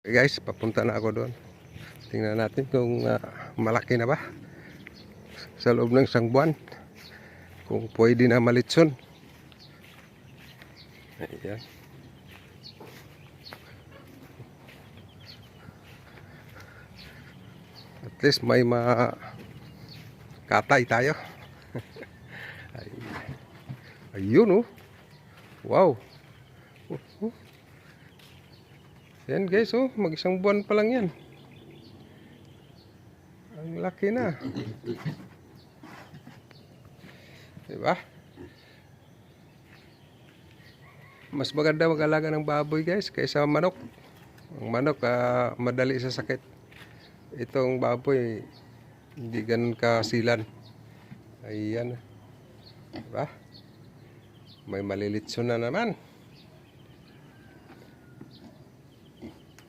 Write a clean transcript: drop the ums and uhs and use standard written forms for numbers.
Okay guys, papunta na ako doon. Tingnan natin kung malaki na ba sa loob ng isang buwan. Kung pwede na malitson. Ayan. At least may katay tayo. Ayun oh. Wow. Yan guys oh, mag-isang buwan pa lang yan. Ang laki na. Diba? Mas maganda mag-alaga ng baboy guys kaysa manok. Ang manok madali sa sakit. Itong baboy hindi ganun kasilan. Ayan. Diba? May malilitso na naman.